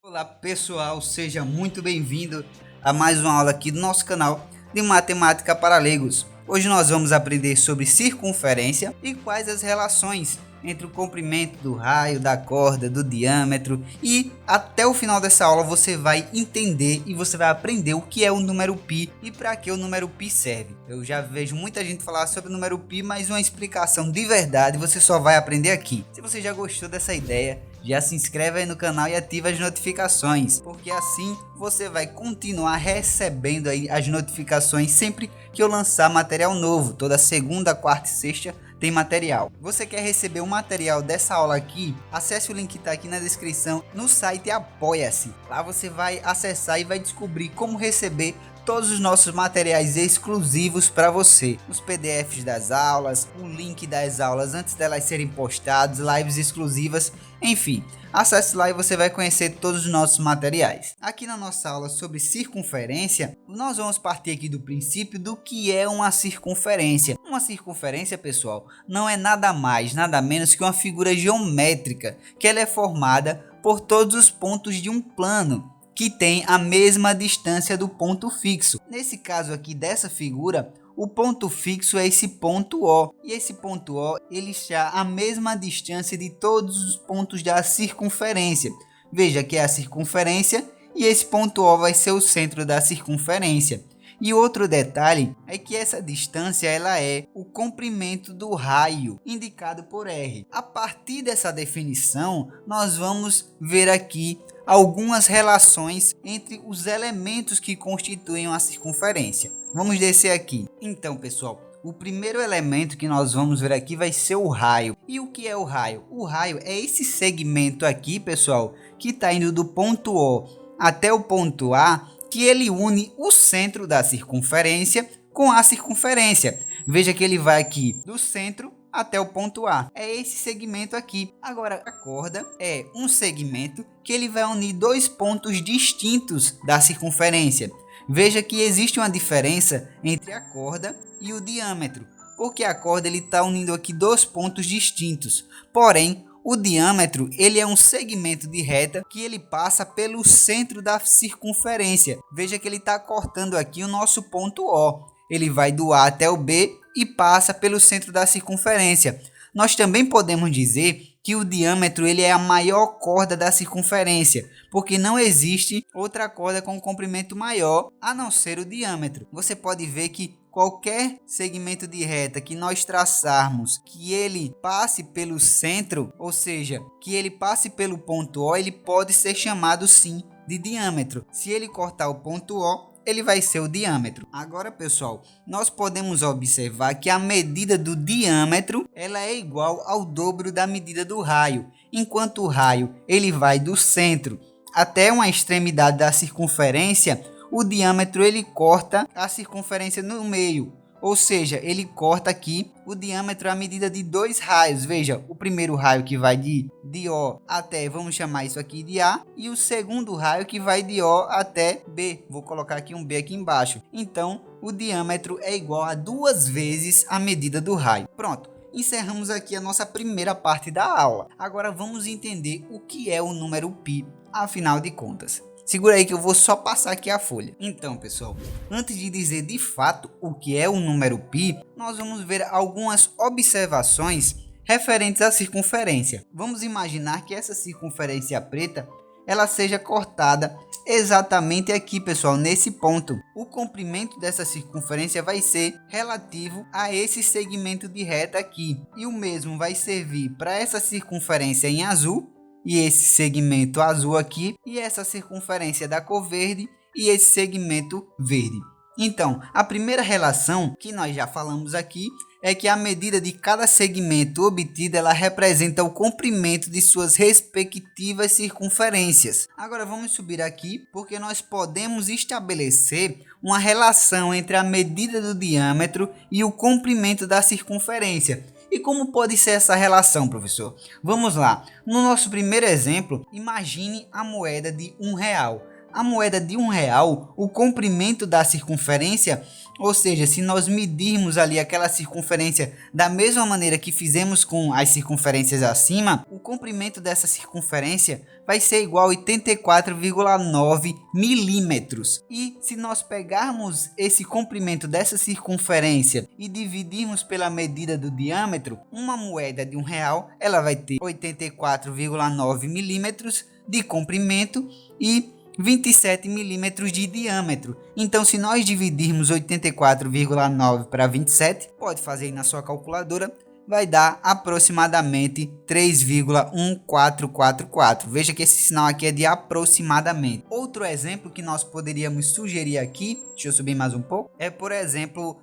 Olá pessoal, seja muito bem-vindo a mais uma aula aqui do nosso canal de Matemática para Leigos. Hoje nós vamos aprender sobre circunferência e quais as relações entre o comprimento do raio, da corda, do diâmetro, e até o final dessa aula você vai entender e você vai aprender o que é o número π e para que o número π serve. Eu já vejo muita gente falar sobre o número π, mas uma explicação de verdade você só vai aprender aqui. Se você já gostou dessa ideia, já se inscreve aí no canal e ativa as notificações, porque assim você vai continuar recebendo aí as notificações sempre que eu lançar material novo. Toda segunda, quarta e sexta tem material. Você quer receber o material dessa aula aqui? Acesse o link que está aqui na descrição no site Apoia-se. Lá você vai acessar e vai descobrir como receber todos os nossos materiais exclusivos para você, os PDFs das aulas, o link das aulas antes delas serem postadas, lives exclusivas, enfim, acesse lá e você vai conhecer todos os nossos materiais. Aqui na nossa aula sobre circunferência, nós vamos partir aqui do princípio do que é uma circunferência. Uma circunferência, pessoal, não é nada mais, nada menos que uma figura geométrica, que ela é formada por todos os pontos de um plano que tem a mesma distância do ponto fixo. Nesse caso aqui dessa figura, o ponto fixo é esse ponto O, e esse ponto O ele está a mesma distância de todos os pontos da circunferência. Veja que é a circunferência e esse ponto O vai ser o centro da circunferência. E outro detalhe é que essa distância ela é o comprimento do raio, indicado por R. A partir dessa definição, nós vamos ver aqui algumas relações entre os elementos que constituem a circunferência. Vamos descer aqui. Então, pessoal, o primeiro elemento que nós vamos ver aqui vai ser o raio. E o que é o raio? O raio é esse segmento aqui, pessoal, que está indo do ponto O até o ponto A, que ele une o centro da circunferência com a circunferência. Veja que ele vai aqui do centro até o ponto A. É esse segmento aqui. Agora, a corda é um segmento que ele vai unir dois pontos distintos da circunferência. Veja que existe uma diferença entre a corda e o diâmetro, porque a corda ele está unindo aqui dois pontos distintos. Porém, o diâmetro ele é um segmento de reta que ele passa pelo centro da circunferência. Veja que ele está cortando aqui o nosso ponto O. Ele vai do A até o B e passa pelo centro da circunferência. Nós também podemos dizer que o diâmetro ele é a maior corda da circunferência, porque não existe outra corda com comprimento maior a não ser o diâmetro. Você pode ver que qualquer segmento de reta que nós traçarmos, que ele passe pelo centro, ou seja, que ele passe pelo ponto O, ele pode ser chamado sim de diâmetro. Se ele cortar o ponto O, ele vai ser o diâmetro. Agora, pessoal, nós podemos observar que a medida do diâmetro ela é igual ao dobro da medida do raio. Enquanto o raio ele vai do centro até uma extremidade da circunferência, o diâmetro ele corta a circunferência no meio. Ou seja, ele corta aqui o diâmetro à medida de dois raios. Veja, o primeiro raio que vai de O até, vamos chamar isso aqui de A, e o segundo raio que vai de O até B. Vou colocar aqui um B aqui embaixo. Então, o diâmetro é igual a duas vezes a medida do raio. Pronto, encerramos aqui a nossa primeira parte da aula. Agora vamos entender o que é o número π, afinal de contas. Segura aí que eu vou só passar aqui a folha. Então, pessoal, antes de dizer de fato o que é o número π, nós vamos ver algumas observações referentes à circunferência. Vamos imaginar que essa circunferência preta ela seja cortada exatamente aqui, pessoal, nesse ponto. O comprimento dessa circunferência vai ser relativo a esse segmento de reta aqui. E o mesmo vai servir para essa circunferência em azul, e esse segmento azul aqui, e essa circunferência da cor verde e esse segmento verde. Então, a primeira relação que nós já falamos aqui é que a medida de cada segmento obtido ela representa o comprimento de suas respectivas circunferências. Agora vamos subir aqui porque nós podemos estabelecer uma relação entre a medida do diâmetro e o comprimento da circunferência. E como pode ser essa relação, professor? Vamos lá. No nosso primeiro exemplo, imagine a moeda de R$1. a moeda de R$1, o comprimento da circunferência, ou seja, se nós medirmos ali aquela circunferência da mesma maneira que fizemos com as circunferências acima, o comprimento dessa circunferência vai ser igual a 84,9 milímetros. E se nós pegarmos esse comprimento dessa circunferência e dividirmos pela medida do diâmetro, uma moeda de R$1 ela vai ter 84,9 milímetros de comprimento e 27 milímetros de diâmetro. Então, se nós dividirmos 84,9 para 27, pode fazer aí na sua calculadora, vai dar aproximadamente 3,1444. Veja que esse sinal aqui é de aproximadamente. Outro exemplo que nós poderíamos sugerir aqui, deixa eu subir mais um pouco, é por exemplo,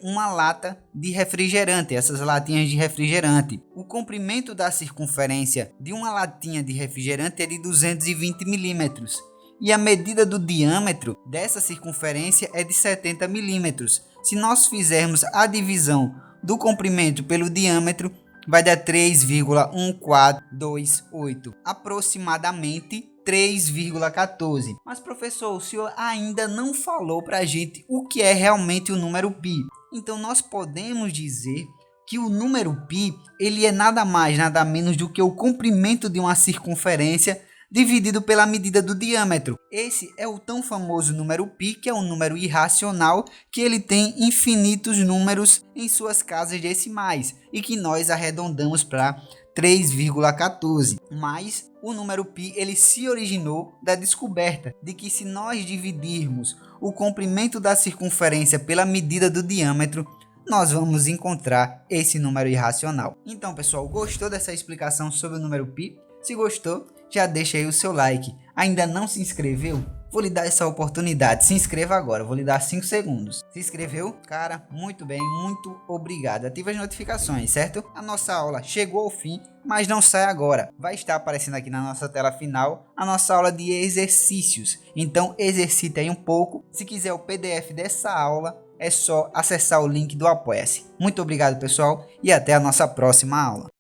uma lata de refrigerante, essas latinhas de refrigerante. O comprimento da circunferência de uma latinha de refrigerante é de 220 milímetros. E a medida do diâmetro dessa circunferência é de 70 milímetros. Se nós fizermos a divisão do comprimento pelo diâmetro, vai dar 3,1428, aproximadamente 3,14. Mas professor, o senhor ainda não falou para a gente o que é realmente o número π. Então nós podemos dizer que o número π ele é nada mais, nada menos do que o comprimento de uma circunferência dividido pela medida do diâmetro. Esse é o tão famoso número π, que é um número irracional, que ele tem infinitos números em suas casas decimais e que nós arredondamos para 3,14. Mas o número π ele se originou da descoberta de que se nós dividirmos o comprimento da circunferência pela medida do diâmetro, nós vamos encontrar esse número irracional. Então, pessoal, gostou dessa explicação sobre o número π? Se gostou, já deixa aí o seu like. Ainda não se inscreveu? Vou lhe dar essa oportunidade. Se inscreva agora, vou lhe dar 5 segundos. Se inscreveu? Cara, muito bem, muito obrigado. Ative as notificações, certo? A nossa aula chegou ao fim, mas não sai agora. Vai estar aparecendo aqui na nossa tela final a nossa aula de exercícios. Então exercite aí um pouco. Se quiser o PDF dessa aula, é só acessar o link do Apoia-se. Muito obrigado, pessoal, e até a nossa próxima aula.